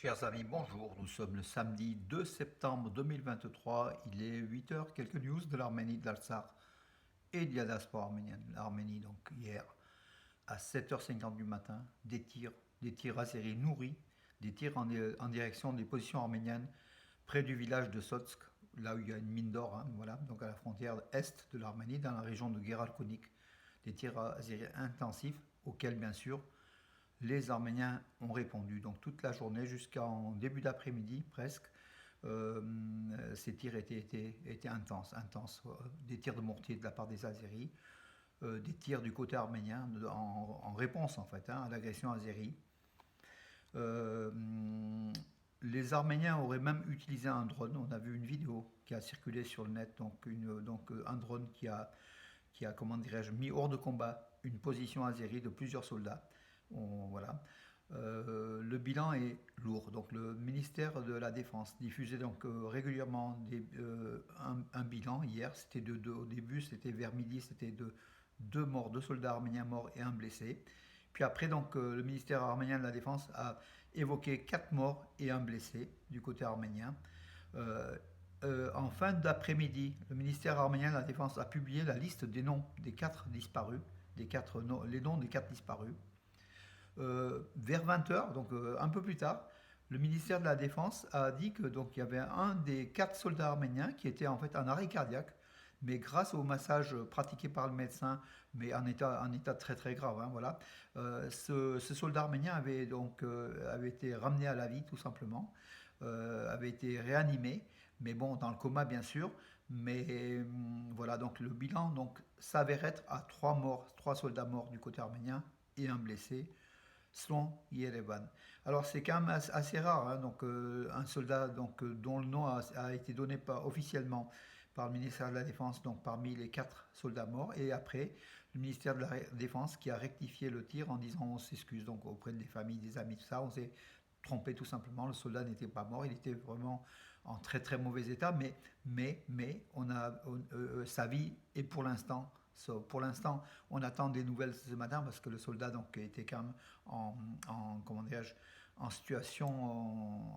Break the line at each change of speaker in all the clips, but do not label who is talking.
Chers amis, bonjour. Nous sommes le samedi 2 septembre 2023. Il est 8 heures. Quelques news de l'Arménie, de l'Artsakh et de la diaspora arménienne. L'Arménie, donc hier, à 7h50 du matin, des tirs azéris nourris, des tirs en direction des positions arméniennes près du village de Sotsk, là où il y a une mine d'or, hein, voilà, donc à la frontière est de l'Arménie, dans la région de Geralkonik. Des tirs azéris intensifs auxquels, bien sûr, les Arméniens ont répondu. Donc toute la journée jusqu'en début d'après-midi presque, ces tirs étaient intenses. Des tirs de mortier de la part des Azéris, des tirs du côté arménien en réponse en fait, hein, à l'agression azérie. Euh, les Arméniens auraient même utilisé un drone. On a vu une vidéo qui a circulé sur le net, donc un drone qui a comment dirais-je, mis hors de combat une position azérie de plusieurs soldats. Voilà. Le bilan est lourd. Donc le ministère de la Défense diffusait donc régulièrement un bilan. Hier, au début, c'était vers midi, c'était de deux morts, deux soldats arméniens morts et un blessé. Puis après, donc le ministère arménien de la Défense a évoqué quatre morts et un blessé du côté arménien. Euh, en fin d'après-midi, le ministère arménien de la Défense a publié la liste des noms des quatre disparus, les noms des quatre disparus. Vers 20 h, donc un peu plus tard, le ministère de la Défense a dit que donc il y avait un des quatre soldats arméniens qui était en fait en arrêt cardiaque, mais grâce au massage pratiqué par le médecin, mais en état très très grave, hein, voilà. Ce soldat arménien avait été ramené à la vie tout simplement, avait été réanimé, mais bon dans le coma bien sûr. Mais voilà, donc le bilan donc s'avère être à trois morts, trois soldats morts du côté arménien et un blessé selon Yerevan. Alors c'est quand même assez rare, hein, donc un soldat dont le nom a été donné officiellement par le ministère de la Défense, donc parmi les quatre soldats morts, et après le ministère de la Défense qui a rectifié le tir en disant on s'excuse donc auprès des familles, des amis, tout ça, on s'est trompé tout simplement, le soldat n'était pas mort, il était vraiment en très très mauvais état, mais sa vie est pour l'instant, on attend des nouvelles ce matin parce que le soldat donc était quand même comment en situation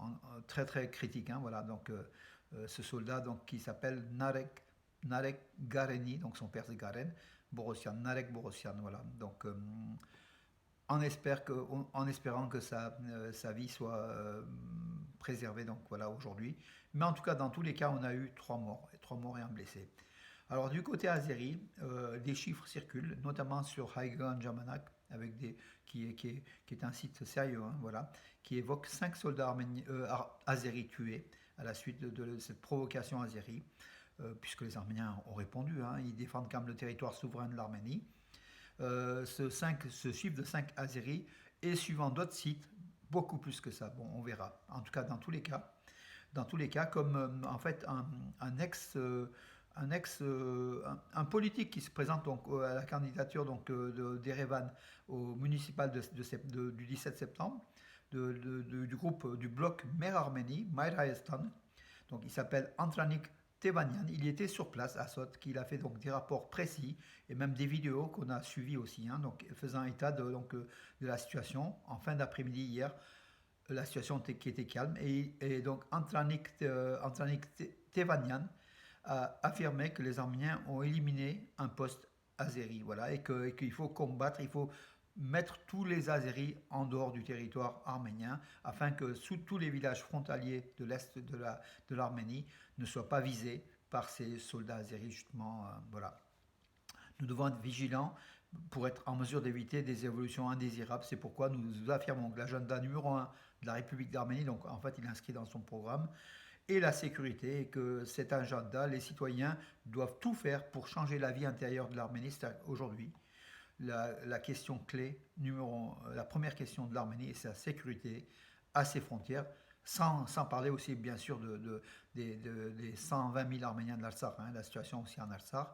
très très critique, hein, voilà. Donc ce soldat donc qui s'appelle Narek Gareni, donc son père c'est Garen Borossian, Narek Borossian, voilà. Donc en espérant que sa vie soit préservée donc voilà aujourd'hui. Mais en tout cas dans tous les cas on a eu trois morts et un blessé. Alors du côté azéri, des chiffres circulent, notamment sur Haïgan Jamanak, qui est un site sérieux, hein, voilà, qui évoque 5 soldats azéris tués à la suite de cette provocation azérie, puisque les Arméniens ont répondu, hein, ils défendent quand même le territoire souverain de l'Arménie. Ce chiffre de 5 azéris est suivant d'autres sites, beaucoup plus que ça. Bon, on verra. En tout cas, dans tous les cas, comme en fait un politique qui se présente donc à la candidature d'Erevan au municipal du 17 septembre du groupe du bloc Mer Arménie, Maïr Hayestan. Donc il s'appelle Antranik Tevanian. Il était sur place à Sot, qu'il a fait donc des rapports précis et même des vidéos qu'on a suivies aussi, hein, donc faisant état de la situation en fin d'après-midi hier, la situation qui était calme. Et donc Antranik Tevanian a affirmé que les Arméniens ont éliminé un poste azéri, voilà, et qu'il faut combattre, il faut mettre tous les Azéris en dehors du territoire arménien afin que tous les villages frontaliers de l'est de l'Arménie ne soient pas visés par ces soldats azéris justement, voilà. Nous devons être vigilants pour être en mesure d'éviter des évolutions indésirables. C'est pourquoi nous affirmons que l'agenda numéro un de la République d'Arménie, donc en fait il est inscrit dans son programme, et la sécurité, et que cet agenda, les citoyens doivent tout faire pour changer la vie intérieure de l'Arménie. C'est aujourd'hui la question clé, la première question de l'Arménie, c'est la sécurité à ses frontières, sans parler aussi bien sûr des 120 000 Arméniens de l'Artsakh, hein, la situation aussi en Artsakh,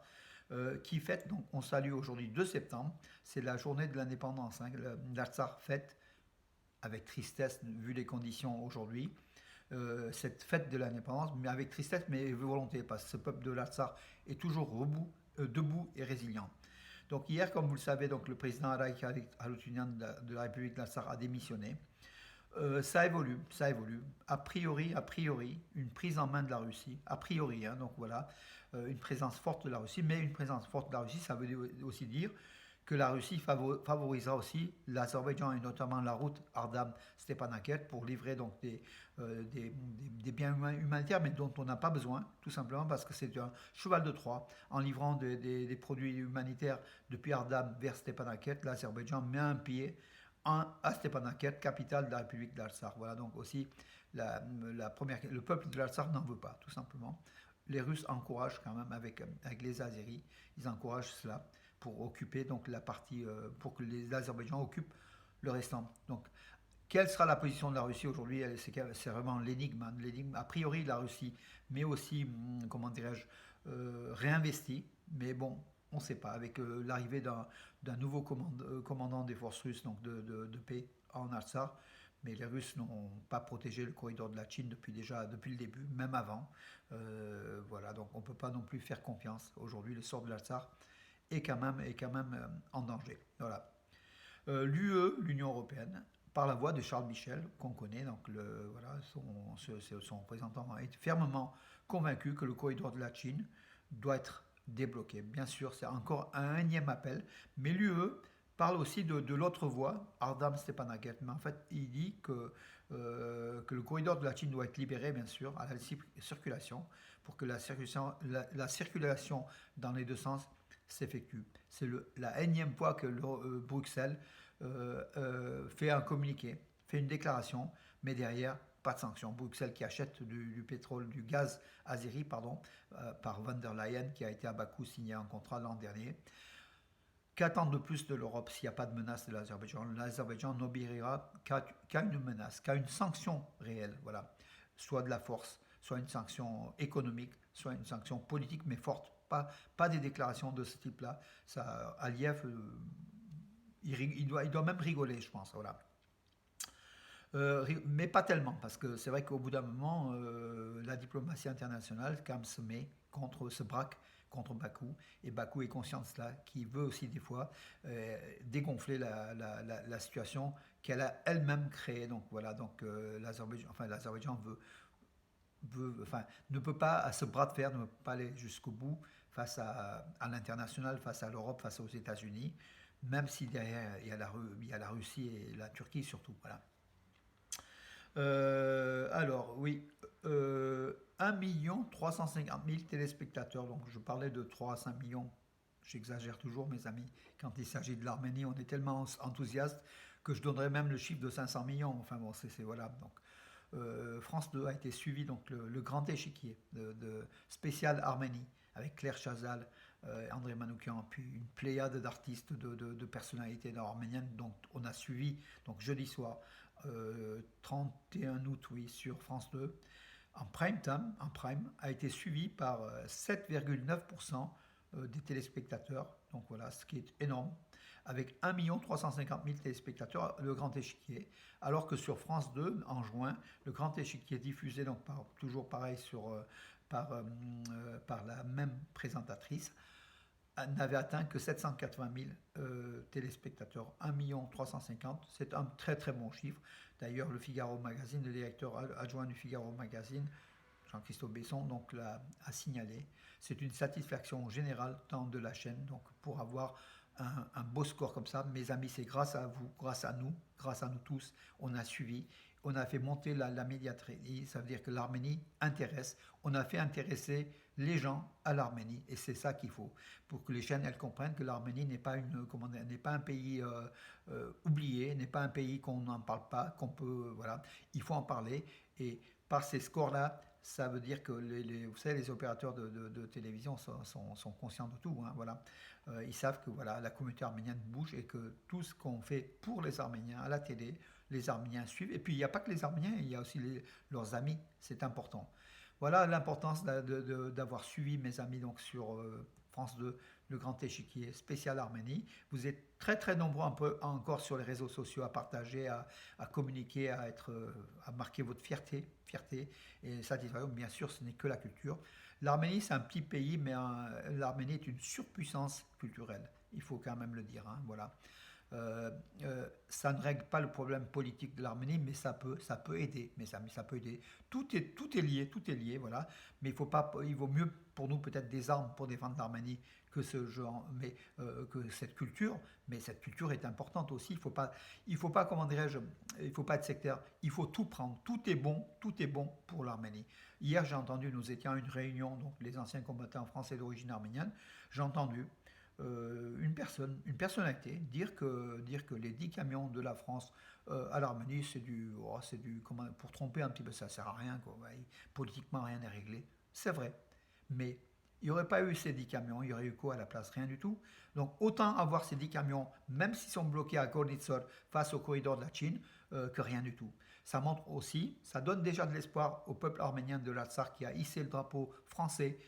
qui fête, donc on salue aujourd'hui 2 septembre, c'est la journée de l'indépendance, hein, l'Artsakh fête avec tristesse vu les conditions aujourd'hui, cette fête de l'indépendance, mais avec tristesse mais volonté, parce que ce peuple de l'Artsakh est toujours debout et résilient. Donc hier, comme vous le savez, donc le président Araïk Haroutunian de la République d'Artsakh a démissionné. Ça évolue, ça évolue. A priori, une prise en main de la Russie, a priori, hein, donc voilà, une présence forte de la Russie, mais une présence forte de la Russie, ça veut aussi dire que la Russie favorisera aussi l'Azerbaïdjan et notamment la route Ardam-Stepanakert pour livrer donc des biens humanitaires, mais dont on n'a pas besoin, tout simplement parce que c'est un cheval de Troie. En livrant des produits humanitaires depuis Ardam vers Stepanakert, l'Azerbaïdjan met un pied à Stepanakert, capitale de la République d'Artsakh. Voilà donc aussi le peuple de l'Artsakh n'en veut pas, tout simplement. Les Russes encouragent quand même avec les Azéris, ils encouragent cela pour occuper donc la partie, pour que les Azerbaïdjans occupent le restant. Donc, quelle sera la position de la Russie aujourd'hui? C'est vraiment l'énigme, hein. L'énigme. A priori, la Russie, mais aussi, comment dirais-je, réinvestit. Mais bon, on ne sait pas. Avec l'arrivée d'un nouveau commandant des forces russes, donc de paix en Artsakh, mais les Russes n'ont pas protégé le corridor de la Chine depuis le début, même avant. Voilà, donc on ne peut pas non plus faire confiance. Aujourd'hui, le sort de l'Artsakh est quand même en danger. Voilà. L'UE, l'Union européenne, par la voix de Charles Michel, qu'on connaît, donc voilà, son représentant est fermement convaincu que le corridor de la Chine doit être débloqué. Bien sûr, c'est encore un énième appel, mais l'UE parle aussi de l'autre voie, Ardam Stepanakert. Mais en fait, il dit que le corridor de la Chine doit être libéré, bien sûr, à la circulation, pour que la circulation dans les deux sens s'effectue. C'est la énième fois que Bruxelles fait un communiqué, fait une déclaration, mais derrière, pas de sanctions. Bruxelles qui achète du pétrole, du gaz azéri, pardon, par van der Leyen, qui a été à Bakou signé un contrat l'an dernier. Qu'attendre de plus de l'Europe s'il n'y a pas de menace de l'Azerbaïdjan? L'Azerbaïdjan n'obéira qu'à une menace, qu'à une sanction réelle, voilà. Soit de la force, soit une sanction économique, soit une sanction politique, mais forte. Pas des déclarations de ce type-là. Ça, Aliyev, il doit même rigoler, je pense. Voilà. Mais pas tellement, parce que c'est vrai qu'au bout d'un moment, la diplomatie internationale quand même se braque contre Bakou, et Bakou est conscient de cela, qui veut aussi des fois dégonfler la situation qu'elle a elle-même créée. Donc voilà, donc l'Azerbaïdjan enfin, ne peut pas, à ce bras de fer, ne peut pas aller jusqu'au bout face à l'international, face à l'Europe, face aux États-Unis, même si derrière il y a la Russie et la Turquie surtout. Voilà. Alors, oui, 1 350 000 téléspectateurs. Donc, je parlais de 3 à 5 millions. J'exagère toujours, mes amis. Quand il s'agit de l'Arménie, on est tellement enthousiaste que je donnerais même le chiffre de 500 millions. Enfin bon, voilà. Donc, France 2 a été suivi, donc le grand échiquier de spécial Arménie, avec Claire Chazal, André Manoukian, puis une pléiade d'artistes, de personnalités arméniennes. Donc on a suivi donc jeudi soir, 31 août, oui, sur France 2, en prime time, a été suivi par 7,9% des téléspectateurs. Donc voilà, ce qui est énorme, avec 1 350 000 téléspectateurs, le grand échiquier. Alors que sur France 2, en juin, le grand échiquier diffusé, donc toujours pareil par la même présentatrice, n'avait atteint que 780 000 téléspectateurs, 1 350 000, c'est un très très bon chiffre. D'ailleurs, le Figaro Magazine, le directeur adjoint du Figaro Magazine, Jean-Christophe Besson, donc a signalé. C'est une satisfaction générale tant de la chaîne, donc pour avoir un beau score comme ça. Mes amis, c'est grâce à vous, grâce à nous tous, on a suivi, on a fait monter la médiaterie. Ça veut dire que l'Arménie intéresse. On a fait intéresser les gens à l'Arménie, et c'est ça qu'il faut, pour que les chaînes elles comprennent que l'Arménie n'est pas un pays oublié, n'est pas un pays qu'on n'en parle pas, qu'on peut, voilà, il faut en parler. Et par ces scores-là, ça veut dire que vous savez, les opérateurs de télévision sont conscients de tout, hein, voilà. Ils savent que voilà, la communauté arménienne bouge et que tout ce qu'on fait pour les Arméniens à la télé, les Arméniens suivent. Et puis il n'y a pas que les Arméniens, il y a aussi leurs amis, c'est important. Voilà l'importance d'avoir suivi mes amis donc sur France 2, le grand échiquier spécial Arménie. Vous êtes très très nombreux un peu encore sur les réseaux sociaux à partager, à communiquer, à marquer votre fierté et satisfaction. Bien sûr, ce n'est que la culture. L'Arménie, c'est un petit pays, mais l'Arménie est une surpuissance culturelle. Il faut quand même le dire, hein, voilà. Ça ne règle pas le problème politique de l'Arménie, mais ça peut aider, mes amis, ça peut aider. Tout est lié, voilà. Mais il vaut mieux pour nous peut-être des armes pour défendre l'Arménie que ce genre, mais que cette culture. Mais cette culture est importante aussi. Il faut pas, comment dirais-je, il faut pas être sectaire. Il faut tout prendre. Tout est bon pour l'Arménie. Hier, j'ai entendu, nous étions à une réunion, donc les anciens combattants français d'origine arménienne. J'ai entendu une personnalité dire que les 10 camions de la France à l'Arménie, pour tromper un petit peu, ça sert à rien, quoi. Ouais, politiquement, rien n'est réglé. C'est vrai. Mais il n'y aurait pas eu ces 10 camions, il y aurait eu quoi à la place? Rien du tout. Donc autant avoir ces 10 camions, même s'ils sont bloqués à Gornitsor face au corridor de la Chine, que rien du tout. Ça montre aussi, ça donne déjà de l'espoir au peuple arménien de l'Artsakh qui a hissé le drapeau français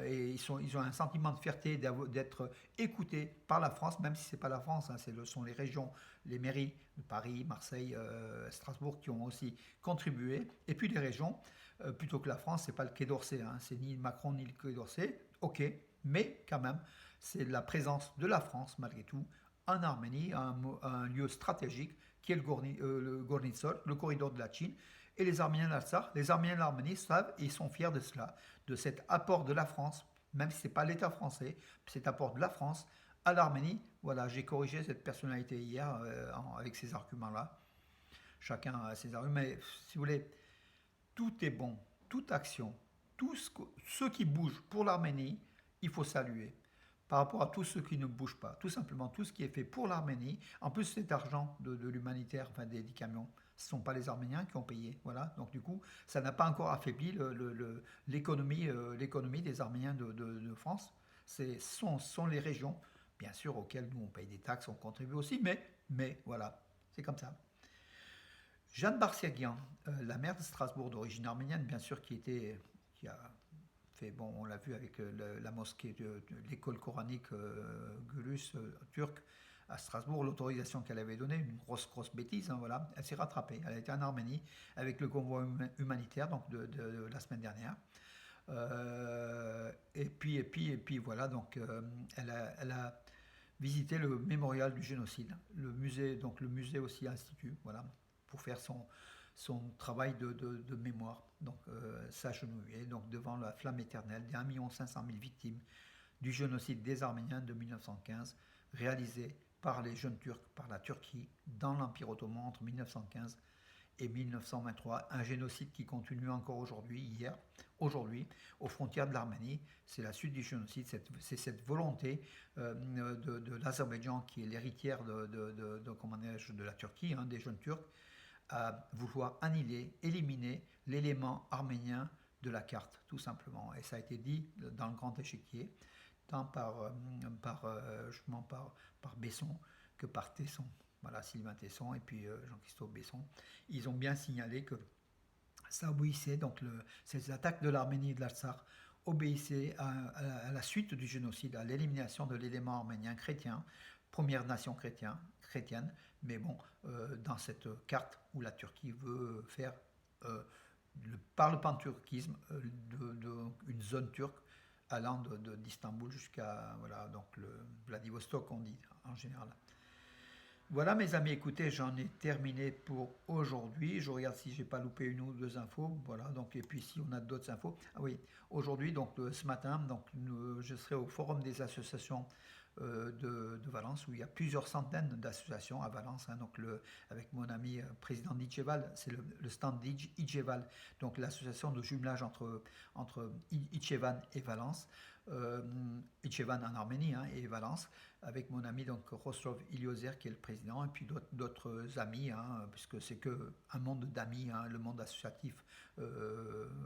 et ils ont un sentiment de fierté d'être écoutés par la France, même si ce n'est pas la France, hein, ce sont les régions, les mairies de Paris, Marseille, Strasbourg qui ont aussi contribué. Et puis les régions, plutôt que la France, c'est pas le Quai d'Orsay, hein, c'est ni Macron ni le Quai d'Orsay, ok, mais quand même, c'est la présence de la France, malgré tout, en Arménie, un lieu stratégique qui est le Gornitsol, le corridor de la Chine. Et les Arméniens d'Artsakh, les Arméniens de l'Arménie savent et ils sont fiers de cela, de cet apport de la France, même si ce n'est pas l'État français, cet apport de la France à l'Arménie. Voilà, j'ai corrigé cette personnalité hier avec ces arguments-là. Chacun a ses arguments, mais si vous voulez, tout est bon, toute action, ce qui bouge pour l'Arménie, il faut saluer. Par rapport à tout ce qui ne bouge pas, tout simplement tout ce qui est fait pour l'Arménie, en plus cet argent de l'humanitaire, enfin des camions, ce ne sont pas les Arméniens qui ont payé, voilà. Donc du coup, ça n'a pas encore affaibli l'économie des Arméniens de France. Sont les régions, bien sûr, auxquelles nous on paye des taxes, on contribue aussi, mais voilà, c'est comme ça. Jeanne Barsegian, la maire de Strasbourg d'origine arménienne, bien sûr, qui a fait, bon, on l'a vu avec la mosquée de l'école coranique Gülüs turque à Strasbourg, l'autorisation qu'elle avait donnée, une grosse bêtise, hein, voilà. Elle s'est rattrapée. Elle a été en Arménie avec le convoi humanitaire donc de la semaine dernière. Et puis voilà, donc elle a visité le mémorial du génocide, le musée aussi institut, voilà, pour faire son travail de mémoire. Donc s'agenouiller donc devant la flamme éternelle des 1,5 million victimes du génocide des Arméniens de 1915, réalisé par les jeunes Turcs, par la Turquie, dans l'Empire ottoman entre 1915 et 1923, un génocide qui continue encore aujourd'hui, aux frontières de l'Arménie. C'est la suite du génocide, c'est cette volonté de l'Azerbaïdjan, qui est l'héritière de la Turquie, hein, des jeunes Turcs, à vouloir éliminer l'élément arménien de la carte, tout simplement. Et ça a été dit dans le grand échiquier, tant par Besson que par Tesson. Voilà, Sylvain Tesson et puis Jean-Christophe Besson. Ils ont bien signalé que ça obéissait, donc ces attaques de l'Arménie et de l'Artsakh obéissaient à la suite du génocide, à l'élimination de l'élément arménien chrétien, première nation chrétienne, mais bon, dans cette carte où la Turquie veut faire, par le panturquisme, une zone turque allant d'Istanbul jusqu'à voilà, donc le Vladivostok, on dit en général. Voilà mes amis, écoutez, j'en ai terminé pour aujourd'hui. Je regarde si j'ai pas loupé une ou deux infos. Voilà, donc et puis si on a d'autres infos. Ah oui, aujourd'hui, donc ce matin, donc je serai au forum des associations de Valence, où il y a plusieurs centaines d'associations à Valence, hein, donc avec mon ami président d'Itcheval, c'est le stand d'Itcheval, donc l'association de jumelage entre Itchevan et Valence, Itchevan en Arménie, hein, et Valence, avec mon ami donc Rostov Iliozer qui est le président, et puis d'autres amis, hein, puisque c'est que un monde d'amis, hein, le monde associatif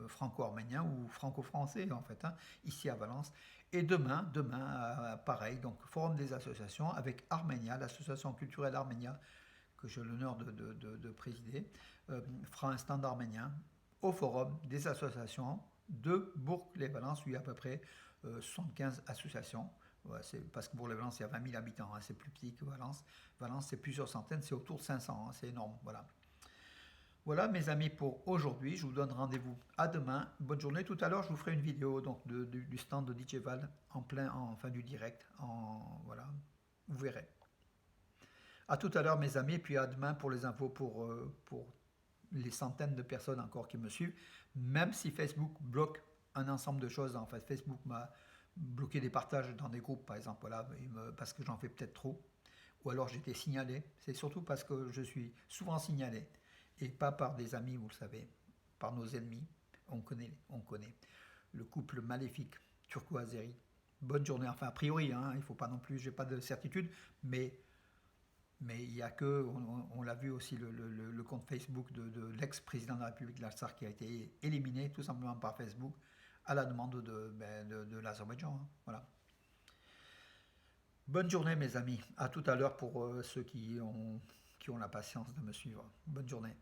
franco-arménien ou franco-français en fait, hein, ici à Valence. Et demain, pareil, donc forum des associations avec Arménia, l'association culturelle Arménia, que j'ai l'honneur de présider, fera un stand arménien au forum des associations de Bourg-les-Valences, où il y a à peu près 75 associations. Ouais, parce que Bourg-les-Valences, il y a 20 000 habitants, hein, c'est plus petit que Valence. Valence, c'est plusieurs centaines, c'est autour de 500, hein, c'est énorme, voilà. Voilà mes amis pour aujourd'hui, je vous donne rendez-vous à demain. Bonne journée. Tout à l'heure je vous ferai une vidéo donc du stand de Ditcheval en fin du direct. Voilà, vous verrez. À tout à l'heure, mes amis, puis à demain pour les infos pour les centaines de personnes encore qui me suivent. Même si Facebook bloque un ensemble de choses, en fait, Facebook m'a bloqué des partages dans des groupes, par exemple, voilà, parce que j'en fais peut-être trop. Ou alors j'étais signalé. C'est surtout parce que je suis souvent signalé. Et pas par des amis, vous le savez, par nos ennemis. On connaît le couple maléfique turco-azéri. Bonne journée, enfin a priori, hein, il faut pas non plus, j'ai pas de certitude, mais il y a que, on l'a vu aussi, le compte Facebook de l'ex-président de la République de l'Artsakh qui a été éliminé tout simplement par Facebook à la demande de l'Azerbaïdjan. Hein, voilà. Bonne journée mes amis, à tout à l'heure pour ceux qui ont la patience de me suivre. Bonne journée.